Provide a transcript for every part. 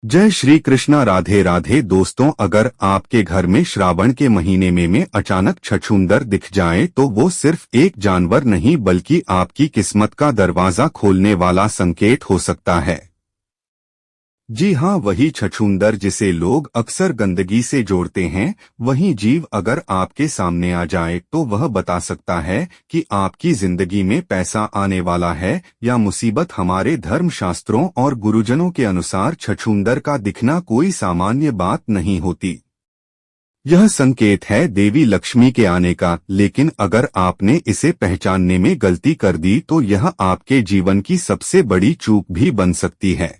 जय श्री कृष्णा। राधे राधे दोस्तों, अगर आपके घर में श्रावण के महीने में अचानक छछूंदर दिख जाए तो वो सिर्फ एक जानवर नहीं बल्कि आपकी किस्मत का दरवाजा खोलने वाला संकेत हो सकता है। जी हाँ, वही छछूंदर जिसे लोग अक्सर गंदगी से जोड़ते हैं, वही जीव अगर आपके सामने आ जाए तो वह बता सकता है कि आपकी जिंदगी में पैसा आने वाला है या मुसीबत। हमारे धर्मशास्त्रों और गुरुजनों के अनुसार छछूंदर का दिखना कोई सामान्य बात नहीं होती। यह संकेत है देवी लक्ष्मी के आने का, लेकिन अगर आपने इसे पहचानने में गलती कर दी तो यह आपके जीवन की सबसे बड़ी चूक भी बन सकती है।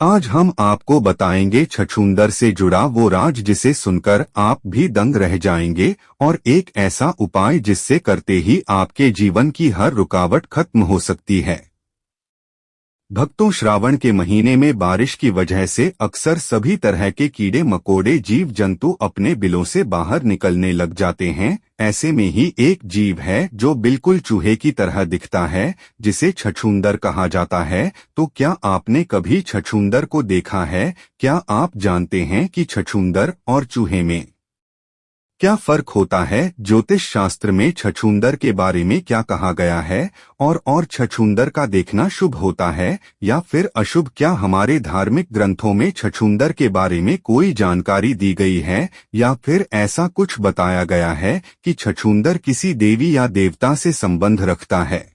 आज हम आपको बताएंगे छछूंदर से जुड़ा वो राज जिसे सुनकर आप भी दंग रह जाएंगे, और एक ऐसा उपाय जिससे करते ही आपके जीवन की हर रुकावट खत्म हो सकती है। भक्तों, श्रावण के महीने में बारिश की वजह से अक्सर सभी तरह के कीड़े मकोड़े जीव जंतु अपने बिलों से बाहर निकलने लग जाते हैं। ऐसे में ही एक जीव है जो बिल्कुल चूहे की तरह दिखता है, जिसे छछूंदर कहा जाता है। तो क्या आपने कभी छछूंदर को देखा है? क्या आप जानते हैं कि छछूंदर और चूहे में क्या फर्क होता है? ज्योतिष शास्त्र में छछूंदर के बारे में क्या कहा गया है? और छछूंदर का देखना शुभ होता है या फिर अशुभ? क्या हमारे धार्मिक ग्रंथों में छछूंदर के बारे में कोई जानकारी दी गई है, या फिर ऐसा कुछ बताया गया है कि छछूंदर किसी देवी या देवता से संबंध रखता है?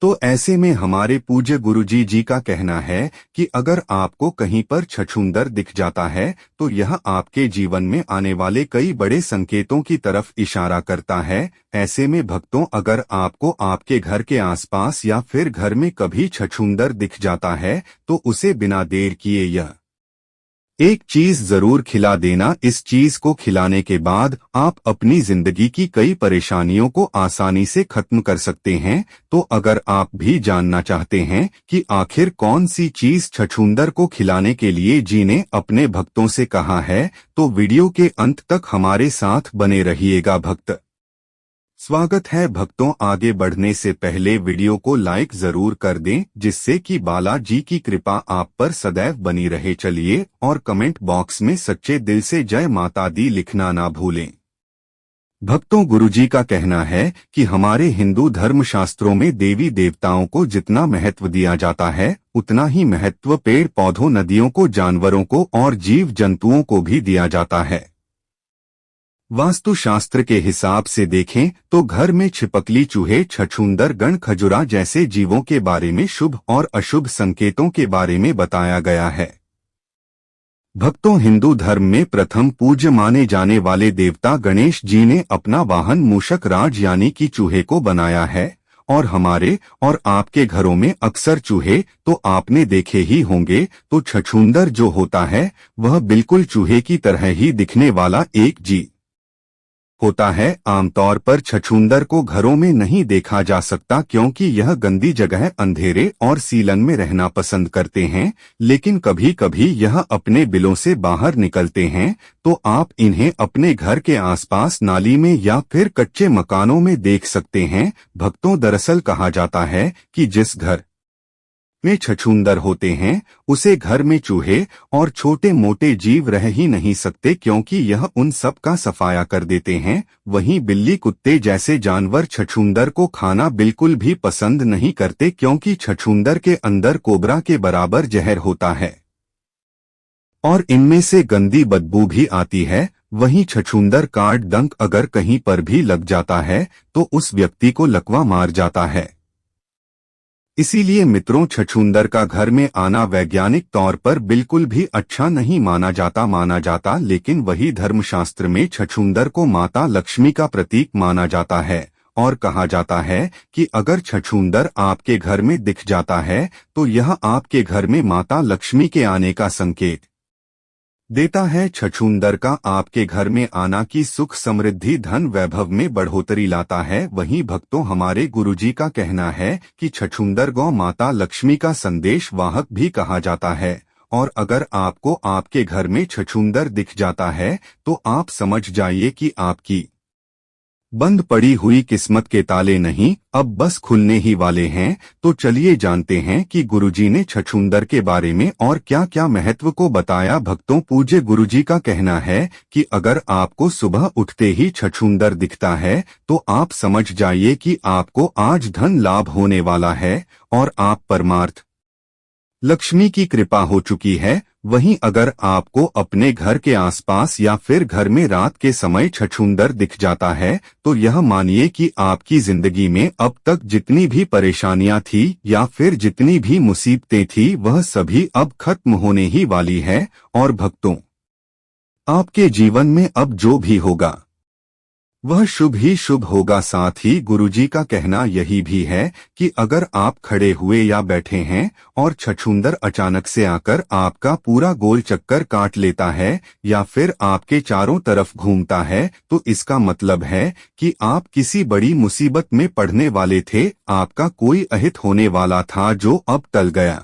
तो ऐसे में हमारे पूज्य गुरुजी जी का कहना है कि अगर आपको कहीं पर छछूंदर दिख जाता है तो यह आपके जीवन में आने वाले कई बड़े संकेतों की तरफ इशारा करता है। ऐसे में भक्तों, अगर आपको आपके घर के आसपास या फिर घर में कभी छछूंदर दिख जाता है तो उसे बिना देर किए यह एक चीज जरूर खिला देना। इस चीज को खिलाने के बाद आप अपनी जिंदगी की कई परेशानियों को आसानी से खत्म कर सकते हैं। तो अगर आप भी जानना चाहते हैं कि आखिर कौन सी चीज छछूंदर को खिलाने के लिए जी ने अपने भक्तों से कहा है, तो वीडियो के अंत तक हमारे साथ बने रहिएगा। भक्त स्वागत है भक्तों। आगे बढ़ने से पहले वीडियो को लाइक जरूर कर दें, जिससे कि बालाजी की कृपा आप पर सदैव बनी रहे। चलिए, और कमेंट बॉक्स में सच्चे दिल से जय माता दी लिखना ना भूलें। भक्तों, गुरुजी का कहना है कि हमारे हिंदू धर्मशास्त्रों में देवी देवताओं को जितना महत्व दिया जाता है, उतना ही महत्व पेड़ पौधों, नदियों को, जानवरों को और जीव जंतुओं को भी दिया जाता है। वास्तुशास्त्र के हिसाब से देखें तो घर में छिपकली, चूहे, छछूंदर, गण, खजुरा जैसे जीवों के बारे में शुभ और अशुभ संकेतों के बारे में बताया गया है। भक्तों, हिंदू धर्म में प्रथम पूज्य माने जाने वाले देवता गणेश जी ने अपना वाहन मूषक राज यानी कि चूहे को बनाया है। और हमारे और आपके घरों में अक्सर चूहे तो आपने देखे ही होंगे। तो छछूंदर जो होता है वह बिल्कुल चूहे की तरह ही दिखने वाला एक जीव होता है। आमतौर पर छछूंदर को घरों में नहीं देखा जा सकता, क्योंकि यह गंदी जगह, अंधेरे और सीलन में रहना पसंद करते हैं। लेकिन कभी कभी यह अपने बिलों से बाहर निकलते हैं, तो आप इन्हें अपने घर के आसपास, नाली में या फिर कच्चे मकानों में देख सकते हैं। भक्तों, दरअसल कहा जाता है कि जिस घर में छछूंदर होते हैं उसे घर में चूहे और छोटे मोटे जीव रह ही नहीं सकते, क्योंकि यह उन सब का सफाया कर देते हैं। वहीं बिल्ली, कुत्ते जैसे जानवर छछूंदर को खाना बिल्कुल भी पसंद नहीं करते, क्योंकि छछूंदर के अंदर कोबरा के बराबर जहर होता है और इनमें से गंदी बदबू भी आती है। वहीं छछूंदर काट डंक अगर कहीं पर भी लग जाता है तो उस व्यक्ति को लकवा मार जाता है। इसीलिए मित्रों, छछूंदर का घर में आना वैज्ञानिक तौर पर बिल्कुल भी अच्छा नहीं माना जाता, लेकिन वही धर्मशास्त्र में छछूंदर को माता लक्ष्मी का प्रतीक माना जाता है। और कहा जाता है कि अगर छछूंदर आपके घर में दिख जाता है तो यह आपके घर में माता लक्ष्मी के आने का संकेत देता है। छछूंदर का आपके घर में आना की सुख, समृद्धि, धन, वैभव में बढ़ोतरी लाता है। वहीं भक्तों, हमारे गुरुजी का कहना है कि छछूंदर गौ माता लक्ष्मी का संदेश वाहक भी कहा जाता है। और अगर आपको आपके घर में छछूंदर दिख जाता है तो आप समझ जाइए कि आपकी बंद पड़ी हुई किस्मत के ताले नहीं अब बस खुलने ही वाले हैं। तो चलिए जानते हैं कि गुरुजी ने छछूंदर के बारे में और क्या क्या महत्व को बताया। भक्तों, पूज्य गुरुजी का कहना है कि अगर आपको सुबह उठते ही छछूंदर दिखता है तो आप समझ जाइए कि आपको आज धन लाभ होने वाला है और आप परमार्थ लक्ष्मी की कृपा हो चुकी है। वहीं अगर आपको अपने घर के आसपास या फिर घर में रात के समय छछूंदर दिख जाता है तो यह मानिए कि आपकी जिंदगी में अब तक जितनी भी परेशानियां थी या फिर जितनी भी मुसीबतें थी वह सभी अब खत्म होने ही वाली है। और भक्तों, आपके जीवन में अब जो भी होगा वह शुभ ही शुभ होगा। साथ ही गुरुजी का कहना यही भी है कि अगर आप खड़े हुए या बैठे हैं और छछूंदर अचानक से आकर आपका पूरा गोल चक्कर काट लेता है या फिर आपके चारों तरफ घूमता है तो इसका मतलब है कि आप किसी बड़ी मुसीबत में पड़ने वाले थे। आपका कोई अहित होने वाला था जो अब टल गया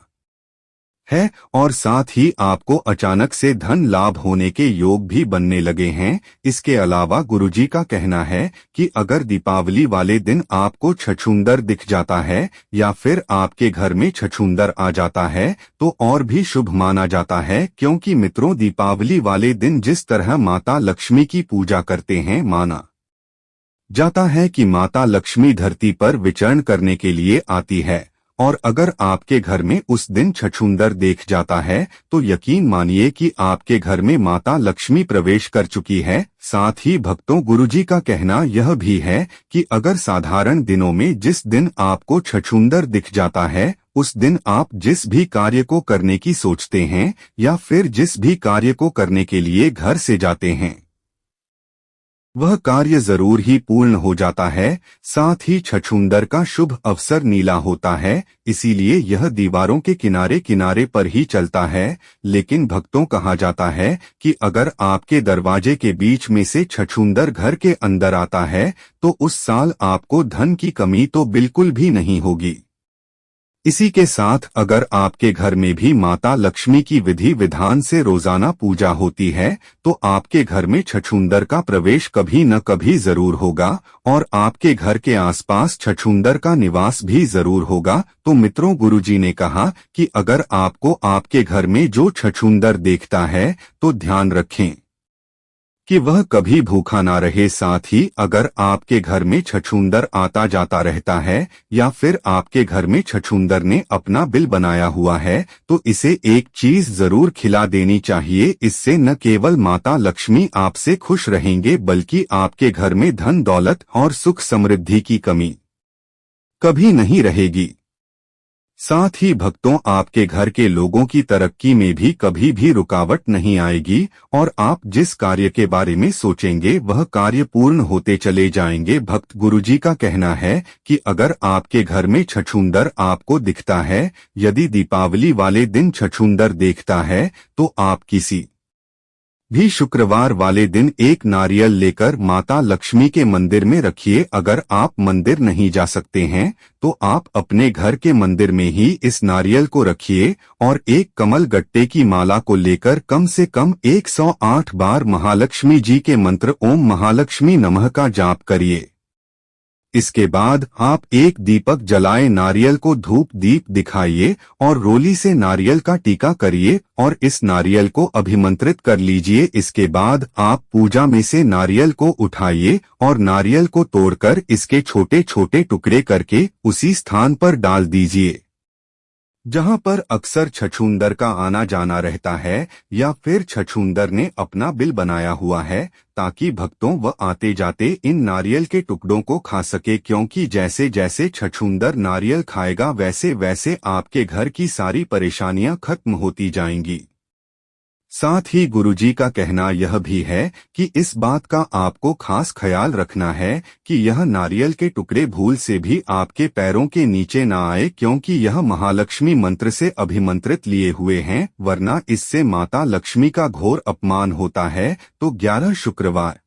है और साथ ही आपको अचानक से धन लाभ होने के योग भी बनने लगे हैं। इसके अलावा गुरुजी का कहना है कि अगर दीपावली वाले दिन आपको छछूंदर दिख जाता है या फिर आपके घर में छछूंदर आ जाता है तो और भी शुभ माना जाता है, क्योंकि मित्रों दीपावली वाले दिन जिस तरह माता लक्ष्मी की पूजा करते हैं, माना जाता है कि माता लक्ष्मी धरती पर विचरण करने के लिए आती है। और अगर आपके घर में उस दिन छछूंदर देख जाता है तो यकीन मानिए कि आपके घर में माता लक्ष्मी प्रवेश कर चुकी है। साथ ही भक्तों, गुरुजी का कहना यह भी है कि अगर साधारण दिनों में जिस दिन आपको छछूंदर दिख जाता है उस दिन आप जिस भी कार्य को करने की सोचते हैं या फिर जिस भी कार्य को करने के लिए घर से जाते हैं वह कार्य जरूर ही पूर्ण हो जाता है। साथ ही छछूंदर का शुभ अवसर नीला होता है, इसीलिए यह दीवारों के किनारे किनारे पर ही चलता है। लेकिन भक्तों, कहा जाता है कि अगर आपके दरवाजे के बीच में से छछूंदर घर के अंदर आता है तो उस साल आपको धन की कमी तो बिल्कुल भी नहीं होगी। इसी के साथ अगर आपके घर में भी माता लक्ष्मी की विधि विधान से रोजाना पूजा होती है तो आपके घर में छछूंदर का प्रवेश कभी न कभी जरूर होगा और आपके घर के आसपास छछूंदर का निवास भी जरूर होगा। तो मित्रों, गुरुजी ने कहा कि अगर आपको आपके घर में जो छछूंदर देखता है तो ध्यान रखें कि वह कभी भूखा ना रहे। साथ ही अगर आपके घर में छछूंदर आता जाता रहता है या फिर आपके घर में छछूंदर ने अपना बिल बनाया हुआ है तो इसे एक चीज जरूर खिला देनी चाहिए। इससे न केवल माता लक्ष्मी आपसे खुश रहेंगे बल्कि आपके घर में धन दौलत और सुख समृद्धि की कमी कभी नहीं रहेगी। साथ ही भक्तों, आपके घर के लोगों की तरक्की में भी कभी भी रुकावट नहीं आएगी और आप जिस कार्य के बारे में सोचेंगे वह कार्य पूर्ण होते चले जाएंगे। भक्त, गुरुजी का कहना है कि अगर आपके घर में छछूंदर आपको दिखता है, यदि दीपावली वाले दिन छछूंदर देखता है तो आप किसी भी शुक्रवार वाले दिन एक नारियल लेकर माता लक्ष्मी के मंदिर में रखिए। अगर आप मंदिर नहीं जा सकते हैं तो आप अपने घर के मंदिर में ही इस नारियल को रखिए और एक कमल गट्टे की माला को लेकर कम से कम 108 बार महालक्ष्मी जी के मंत्र ओम महालक्ष्मी नमः का जाप करिए। इसके बाद आप एक दीपक जलाए, नारियल को धूप दीप दिखाइए और रोली से नारियल का टीका करिए और इस नारियल को अभिमंत्रित कर लीजिए। इसके बाद आप पूजा में से नारियल को उठाइए और नारियल को तोड़कर इसके छोटे छोटे टुकड़े करके उसी स्थान पर डाल दीजिए जहां पर अक्सर छछूंदर का आना जाना रहता है या फिर छछूंदर ने अपना बिल बनाया हुआ है, ताकि भक्तों वह आते जाते इन नारियल के टुकड़ों को खा सके, क्योंकि जैसे जैसे छछूंदर नारियल खाएगा वैसे वैसे आपके घर की सारी परेशानियां खत्म होती जाएंगी। साथ ही गुरुजी का कहना यह भी है कि इस बात का आपको खास ख्याल रखना है कि यह नारियल के टुकड़े भूल से भी आपके पैरों के नीचे ना आए, क्योंकि यह महालक्ष्मी मंत्र से अभिमंत्रित लिए हुए हैं, वरना इससे माता लक्ष्मी का घोर अपमान होता है। तो 11 शुक्रवार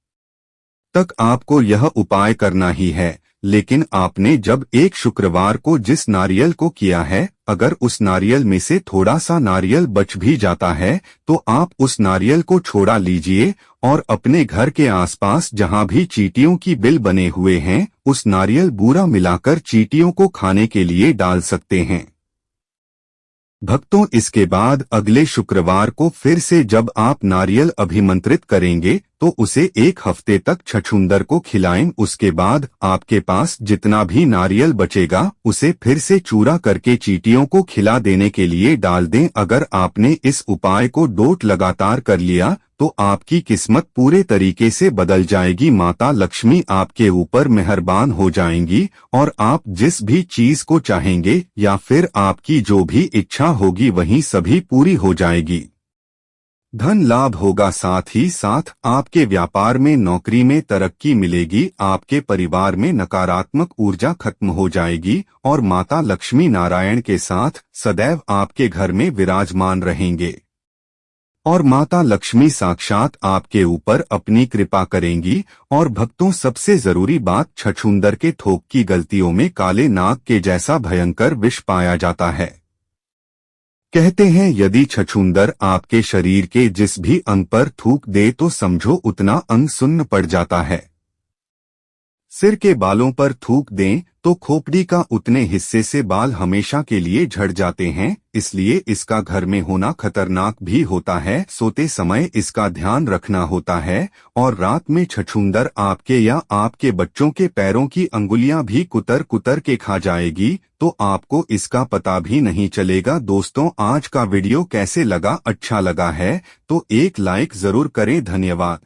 तक आपको यह उपाय करना ही है। लेकिन आपने जब एक शुक्रवार को जिस नारियल को किया है, अगर उस नारियल में से थोड़ा सा नारियल बच भी जाता है तो आप उस नारियल को छोड़ा लीजिए और अपने घर के आसपास जहां भी चींटियों की बिल बने हुए हैं उस नारियल बूरा मिलाकर चींटियों को खाने के लिए डाल सकते हैं। भक्तों, इसके बाद अगले शुक्रवार को फिर से जब आप नारियल अभिमंत्रित करेंगे तो उसे 1 हफ्ते तक छछूंदर को खिलाएं। उसके बाद आपके पास जितना भी नारियल बचेगा उसे फिर से चूरा करके चींटियों को खिला देने के लिए डाल दें। अगर आपने इस उपाय को 2 लगातार कर लिया तो आपकी किस्मत पूरे तरीके से बदल जाएगी। माता लक्ष्मी आपके ऊपर मेहरबान हो जाएंगी और आप जिस भी चीज को चाहेंगे या फिर आपकी जो भी इच्छा होगी वही सभी पूरी हो जाएगी। धन लाभ होगा, साथ ही साथ आपके व्यापार में नौकरी में तरक्की मिलेगी। आपके परिवार में नकारात्मक ऊर्जा खत्म हो जाएगी और माता लक्ष्मी नारायण के साथ सदैव आपके घर में विराजमान रहेंगे और माता लक्ष्मी साक्षात आपके ऊपर अपनी कृपा करेंगी। और भक्तों, सबसे जरूरी बात, छछूंदर के थोक की गलतियों में काले नाग के जैसा भयंकर विष पाया जाता है। कहते हैं यदि छछूंदर आपके शरीर के जिस भी अंग पर थूक दे तो समझो उतना अंग सुन्न पड़ जाता है। सिर के बालों पर थूक दें तो खोपड़ी का उतने हिस्से से बाल हमेशा के लिए झड़ जाते हैं, इसलिए इसका घर में होना खतरनाक भी होता है। सोते समय इसका ध्यान रखना होता है और रात में छछूंदर आपके या आपके बच्चों के पैरों की अंगुलियां भी कुतर कुतर के खा जाएगी तो आपको इसका पता भी नहीं चलेगा। दोस्तों, आज का वीडियो कैसे लगा? अच्छा लगा है तो एक लाइक जरूर करें। धन्यवाद।